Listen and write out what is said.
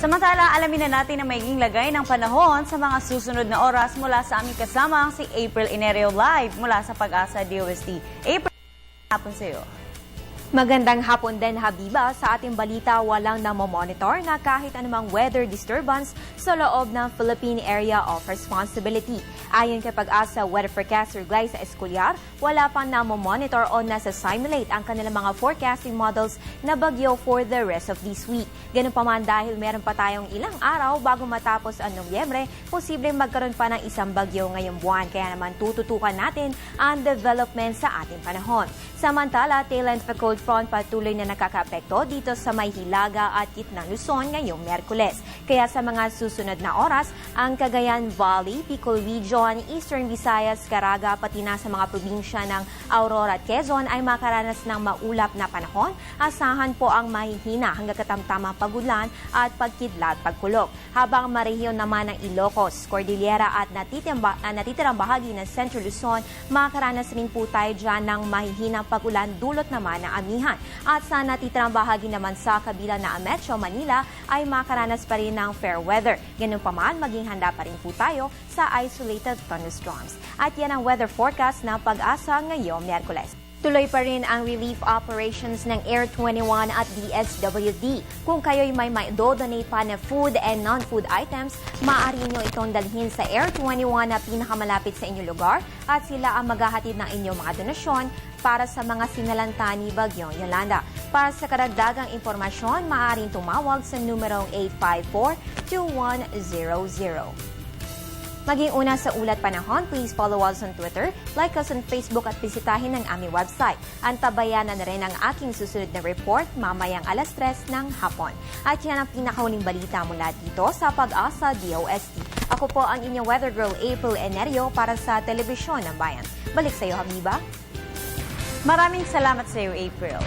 Samantala, alamin na natin ang magiging lagay ng panahon sa mga susunod na oras mula sa aming kasamang si April Inerio live mula sa Pag-asa DOST. April, hapon sa iyo. Magandang hapon din, Habiba. Sa ating balita, walang namomonitor na kahit anumang weather disturbance sa loob ng Philippine Area of Responsibility. Ayon kay Pag-asa Weather Forecaster Glyza Escolar, wala pang namomonitor o nasa simulate ang kanilang mga forecasting models na bagyo for the rest of this week. Ganun pa man dahil meron pa tayong ilang araw bago matapos ang Nobyembre, posibleng magkaroon pa ng isang bagyo ngayong buwan. Kaya naman tututukan natin ang development sa ating panahon. Samantala, tail end of a cold front patuloy na nakakaapekto dito sa may Hilaga at Gitnang Luzon ngayong Miyerkules. Kaya sa mga susunod na oras, ang Cagayan Valley, Bicol Region, Eastern Visayas, Caraga, pati na sa mga probinsya ng Aurora at Quezon ay makaranas ng maulap na panahon. Asahan po ang mahihina hanggang katamtamang pagulan at pagkidlat pagkulog. Habang marehiyon naman ng Ilocos, Cordillera at natitirang bahagi ng Central Luzon, makaranas rin po tayo dyan ng mahihinang pagulan dulot naman ng amihan. At sa natitirang bahagi naman sa kabila na Metro Manila ay makaranas pa rin ng fair weather. Ganun pa man, maging handa pa rin po tayo sa isolated thunderstorms. At yan ang weather forecast ng Pag-asa ngayong Miyerkules. Tuloy pa rin ang relief operations ng Air 21 at DSWD. Kung kayo'y may donate pa na food and non-food items, maaari nyo itong dalhin sa Air 21 na pinakamalapit sa inyong lugar at sila ang maghahatid ng inyong mga donasyon para sa mga sinalanta ni Bagyong Yolanda. Para sa karagdagang impormasyon, maaaring tumawag sa numerong 854-2100. Maging una sa ulat panahon, please follow us on Twitter, like us on Facebook at bisitahin ang aming website. Antabayanan na rin ang aking susunod na report mamayang 3:00 ng hapon. At yan ang pinakahuling balita mula dito sa Pag-asa DOST. Ako po ang inyong weather girl April Enerio para sa Telebisyon ng Bayan. Balik sa iyo, Habiba. Maraming salamat sa iyo, April.